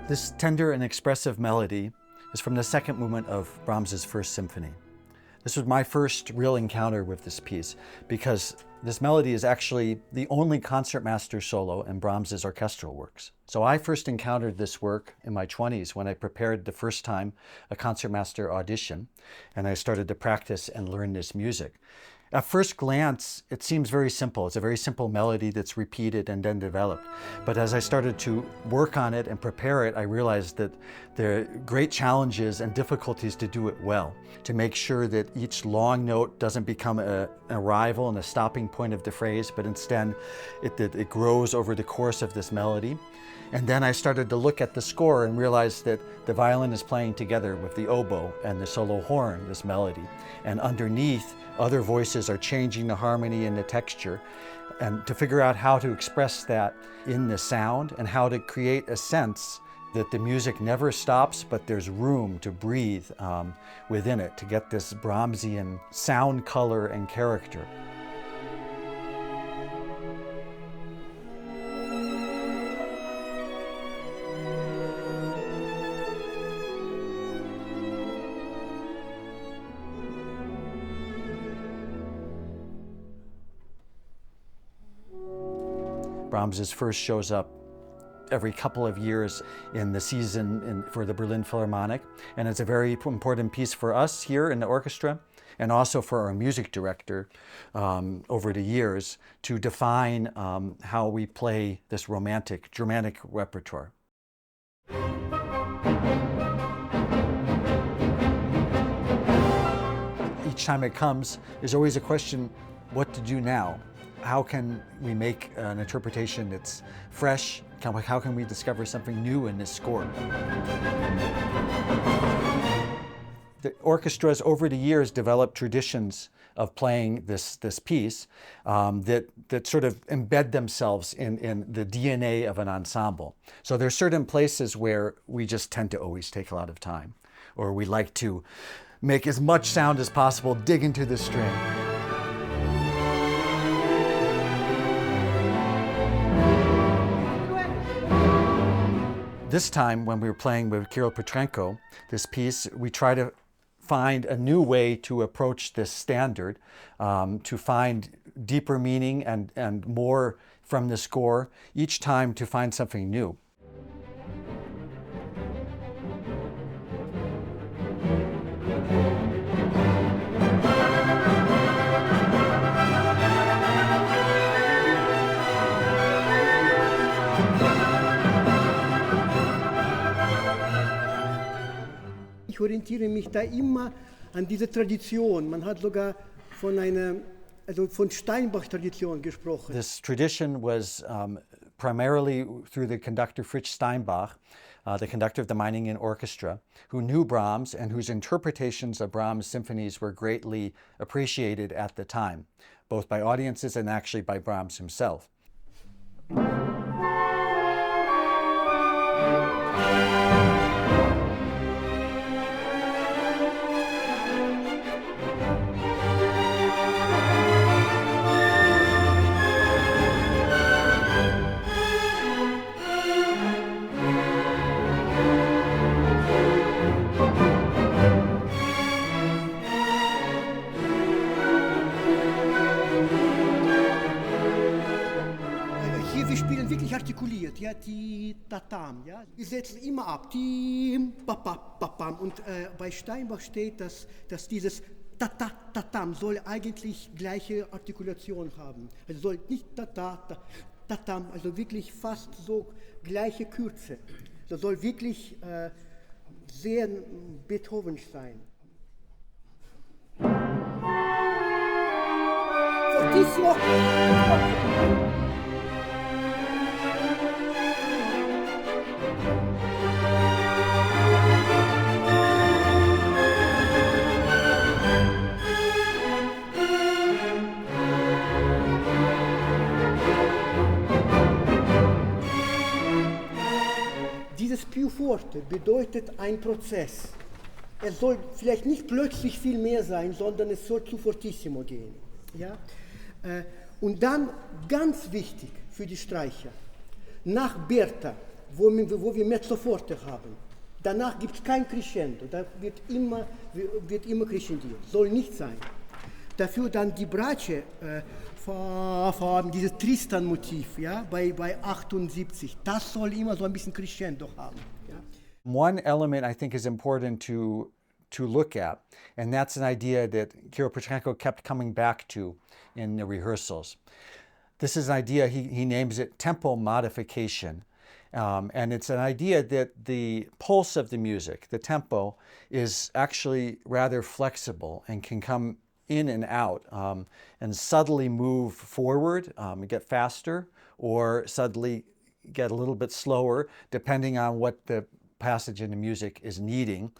This tender and expressive melody is from the second movement of Brahms's First Symphony. This was my first real encounter with this piece because this melody is actually the only concertmaster solo in Brahms's orchestral works. So I first encountered this work in my 20s when I prepared the first time a concertmaster audition, and I started to practice and learn this music. At first glance, it seems very simple. It's a very simple melody that's repeated and then developed. But as I started to work on it and prepare it, I realized that there are great challenges and difficulties to do it well, to make sure that each long note doesn't become an arrival and a stopping point of the phrase, but instead it grows over the course of this melody. And then I started to look at the score and realized that the violin is playing together with the oboe and the solo horn, this melody. And underneath, other voices are changing the harmony and the texture. And to figure out how to express that in the sound and how to create a sense that the music never stops, but there's room to breathe within it to get this Brahmsian sound, color, and character. Brahms first shows up every couple of years in the season for the Berlin Philharmonic, and it's a very important piece for us here in the orchestra and also for our music director over the years to define how we play this romantic, Germanic repertoire. Each time it comes, there's always a question, what to do now? How can we make an interpretation that's fresh? How can we discover something new in this score? The orchestras over the years developed traditions of playing this piece that sort of embed themselves in the DNA of an ensemble. So there's certain places where we just tend to always take a lot of time, or we like to make as much sound as possible, dig into the string. This time, when we were playing with Kirill Petrenko, this piece, we try to find a new way to approach this standard, to find deeper meaning and more from the score, each time to find something new. Ich orientiere mich da immer an diese Tradition. Man hat sogar von Steinbach-Tradition gesprochen. This tradition was primarily through the conductor Fritz Steinbach, the conductor of the Meiningen Orchestra, who knew Brahms and whose interpretations of Brahms' symphonies were greatly appreciated at the time, both by audiences and actually by Brahms himself. Artikuliert, ja, ti, tatam, ja. Wir setzen immer ab, tim, papam. Und bei Steinbach steht, dass dieses tatam soll eigentlich gleiche Artikulation haben. Also soll nicht tatam, also wirklich fast so gleiche Kürze. Das soll wirklich sehr Beethovenisch sein. Fortissimo! Dieses più forte bedeutet ein Prozess. Es soll vielleicht nicht plötzlich viel mehr sein, sondern es soll zu fortissimo gehen. Ja? Und dann, ganz wichtig für die Streicher, nach Bertha wo wir mezzo forte haben. Danach gibt es kein Crescendo, da wird immer crescendiert, soll nicht sein. Dafür dann die Bratsche, dieses Tristan-Motiv, ja, bei 78, das soll immer so ein bisschen Crescendo haben. Ja. One element I think is important to look at, and that's an idea that Kirill Petrenko kept coming back to in the rehearsals. This is an idea, he names it tempo modification. And it's an idea that the pulse of the music, the tempo, is actually rather flexible and can come in and out and subtly move forward, get faster, or suddenly get a little bit slower, depending on what the passage in the music is needing,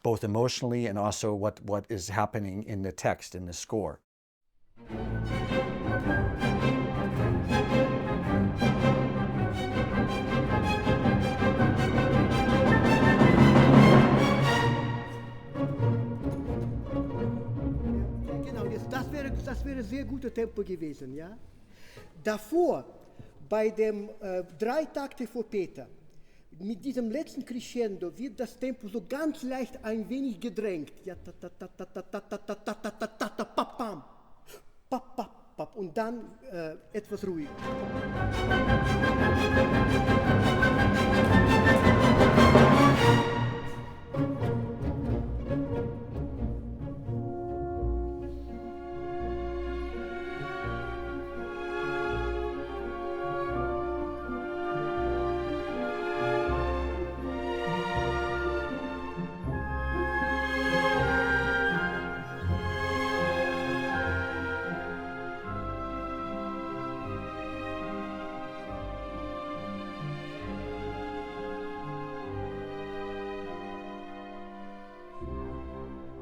both emotionally and also what is happening in the text, in the score. Das wäre sehr gutes Tempo gewesen, ja. Davor, bei dem 3 Takte vor Peter, mit diesem letzten Crescendo wird das Tempo so ganz leicht ein wenig gedrängt. Ja, ta ta ta ta ta ta ta ta ta ta ta ta ta pa pam, pa pa pa, und dann etwas ruhiger.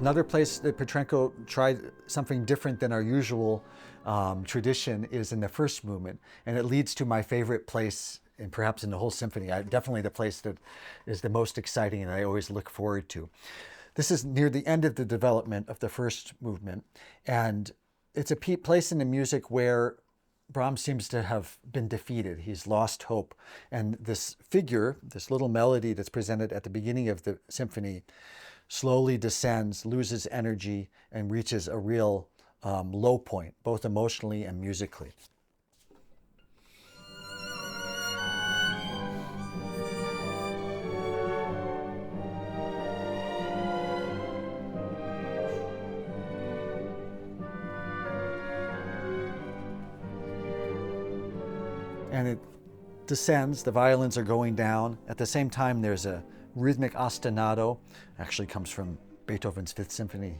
Another place that Petrenko tried something different than our usual tradition is in the first movement, and it leads to my favorite place, and perhaps in the whole symphony, definitely the place that is the most exciting and I always look forward to. This is near the end of the development of the first movement, and it's a place in the music where Brahms seems to have been defeated. He's lost hope. And this figure, this little melody that's presented at the beginning of the symphony, slowly descends, loses energy, and reaches a real low point, both emotionally and musically. And it descends, the violins are going down. At the same time, there's a rhythmic ostinato, actually comes from Beethoven's Fifth Symphony,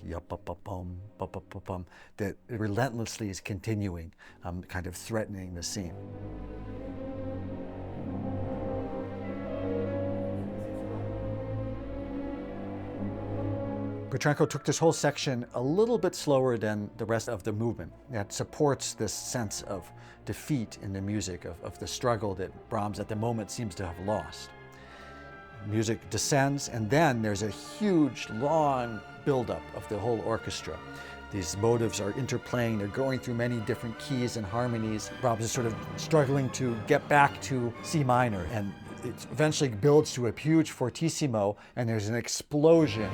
that relentlessly is continuing, kind of threatening the scene. Petrenko took this whole section a little bit slower than the rest of the movement. That supports this sense of defeat in the music, of the struggle that Brahms at the moment seems to have lost. Music descends, and then there's a huge, long buildup of the whole orchestra. These motives are interplaying, they're going through many different keys and harmonies. Brahms is sort of struggling to get back to C minor, and it eventually builds to a huge fortissimo, and there's an explosion.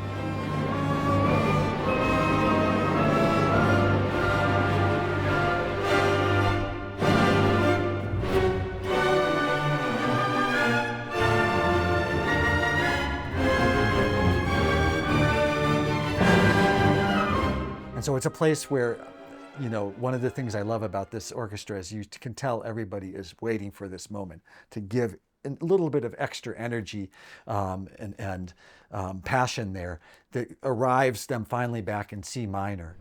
So it's a place where, you know, one of the things I love about this orchestra is you can tell everybody is waiting for this moment to give a little bit of extra energy and passion there that arrives them finally back in C minor.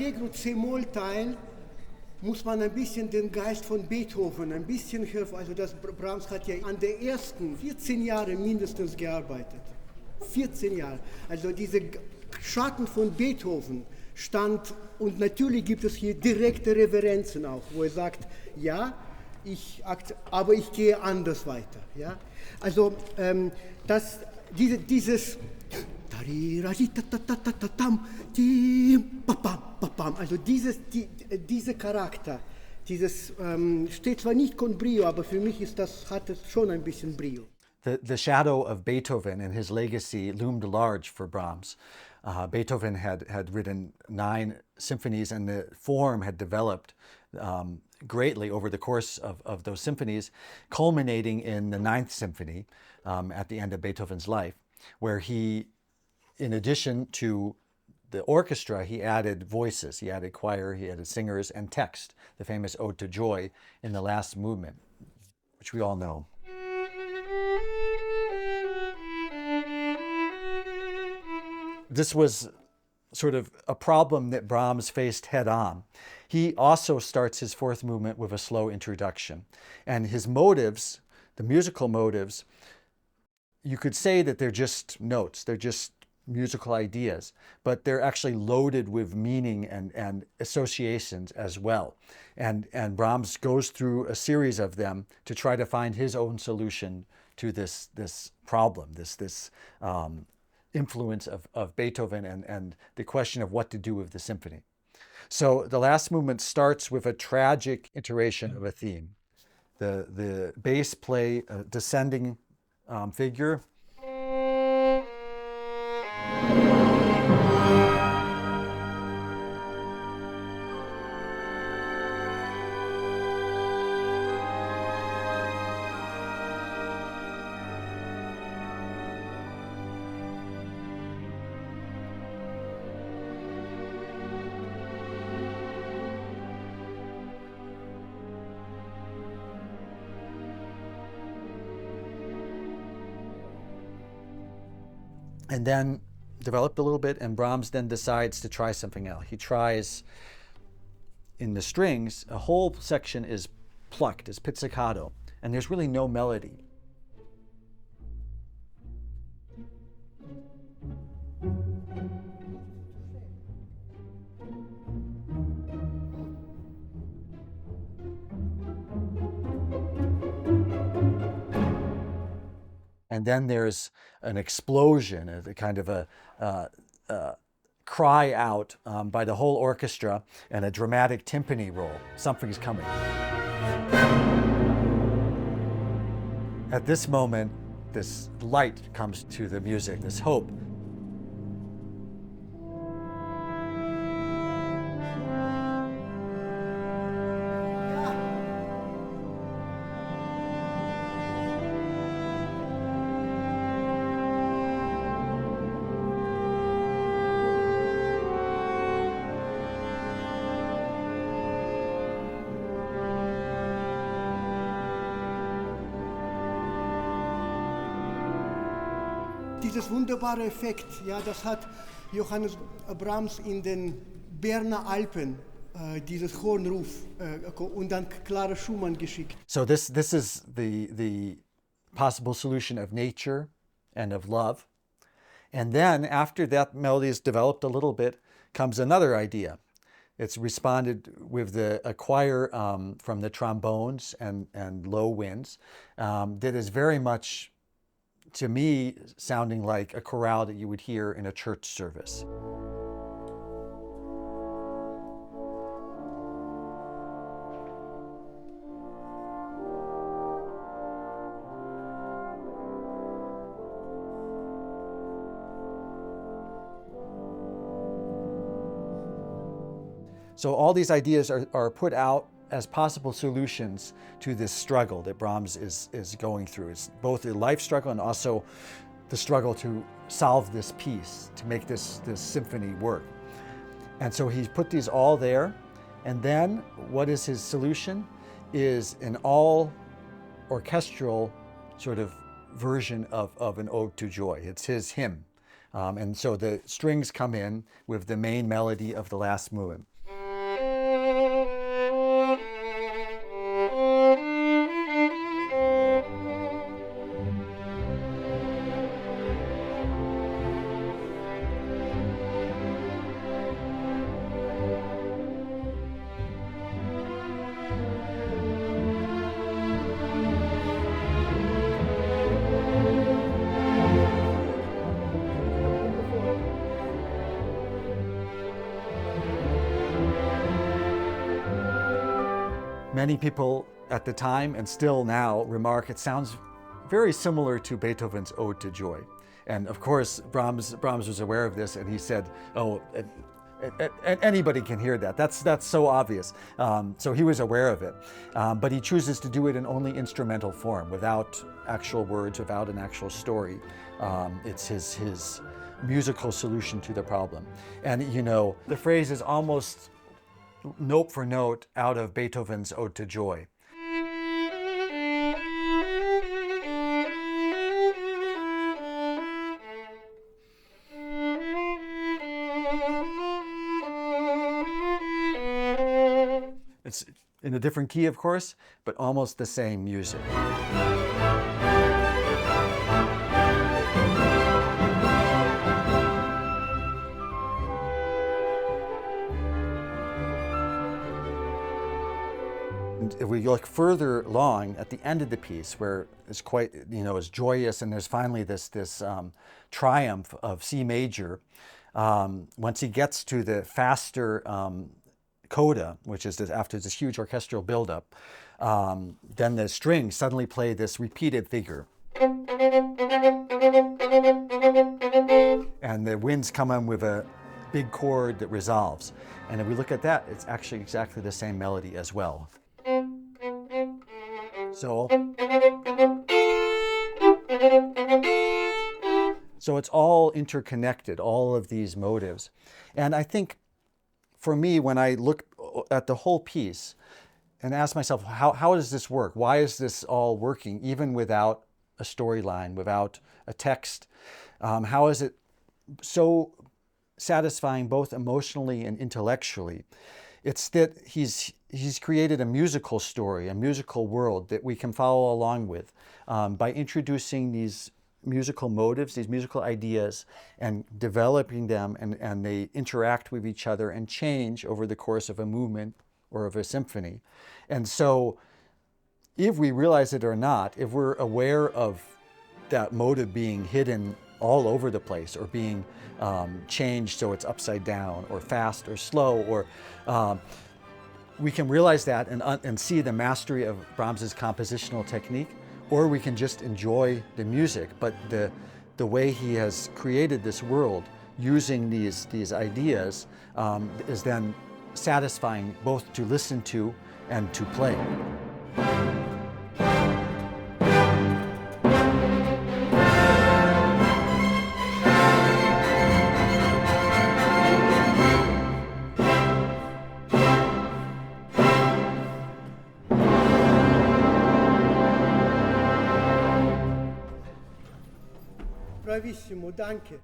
Allegro C-Moll-Teil muss man ein bisschen den Geist von Beethoven, ein bisschen helfen. Also das Brahms hat ja an der ersten 14 Jahre mindestens gearbeitet. 14 Jahre. Also diese Schatten von Beethoven stand, und natürlich gibt es hier direkte Referenzen auch, wo er sagt, ja, aber ich gehe anders weiter. Ja? Also dieses also dieser Charakter, steht zwar nicht con brio, aber für mich hat es schon ein bisschen Brio. The shadow of Beethoven and his legacy loomed large for Brahms. Beethoven had written 9 symphonies, and the form had developed greatly over the course of those symphonies, culminating in the 9th Symphony at the end of Beethoven's life, where he, in addition to the orchestra, he added voices, he added choir, he added singers, and text, the famous Ode to Joy in the last movement, which we all know. This was sort of a problem that Brahms faced head on. He also starts his 4th movement with a slow introduction. And his motives, the musical motives, you could say that they're just notes, they're just musical ideas, but they're actually loaded with meaning and associations as well. And Brahms goes through a series of them to try to find his own solution to this problem, this influence of Beethoven and the question of what to do with the symphony. So the last movement starts with a tragic iteration of a theme. The bass play a descending figure. And then developed a little bit, and Brahms then decides to try something else. He tries, in the strings, a whole section is plucked, is pizzicato, and there's really no melody. And then there's an explosion, a kind of a cry out by the whole orchestra, and a dramatic timpani roll. Something's coming. At this moment, this light comes to the music, this hope. Dieses wunderbare Effekt, ja, das hat Johannes Brahms in den Berner Alpen, dieses Hornruf, und dann Clara Schumann geschickt. So this is the possible solution of nature and of love. And then after that melody is developed a little bit, comes another idea. It's responded with a choir from the trombones and low winds that is very much, to me, sounding like a chorale that you would hear in a church service. So all these ideas are put out as possible solutions to this struggle that Brahms is going through. It's both a life struggle and also the struggle to solve this piece, to make this symphony work. And so he's put these all there, and then what is his solution is an all orchestral sort of version of an Ode to Joy. It's his hymn. And so the strings come in with the main melody of the last movement. Many people at the time and still now remark it sounds very similar to Beethoven's Ode to Joy. And of course, Brahms was aware of this, and he said, oh, anybody can hear that. That's so obvious. So he was aware of it. But he chooses to do it in only instrumental form, without actual words, without an actual story. It's his musical solution to the problem. And you know, the phrase is almost note for note out of Beethoven's Ode to Joy. It's in a different key, of course, but almost the same music. And if we look further along at the end of the piece, where it's quite, you know, it's joyous, and there's finally this triumph of C major, once he gets to the faster coda, which is after this huge orchestral buildup, then the strings suddenly play this repeated figure. And the winds come in with a big chord that resolves. And if we look at that, it's actually exactly the same melody as well. So it's all interconnected, all of these motives. And I think for me, when I look at the whole piece and ask myself, how does this work? Why is this all working, even without a storyline, without a text? How is it so satisfying both emotionally and intellectually? It's that he's created a musical story, a musical world that we can follow along with by introducing these musical motives, these musical ideas, and developing them, and they interact with each other and change over the course of a movement or of a symphony. And so if we realize it or not, if we're aware of that motive being hidden all over the place, or being changed so it's upside down or fast or slow, or we can realize that and see the mastery of Brahms's compositional technique, or we can just enjoy the music. But the way he has created this world using these ideas is then satisfying both to listen to and to play. Bravissimo, danke.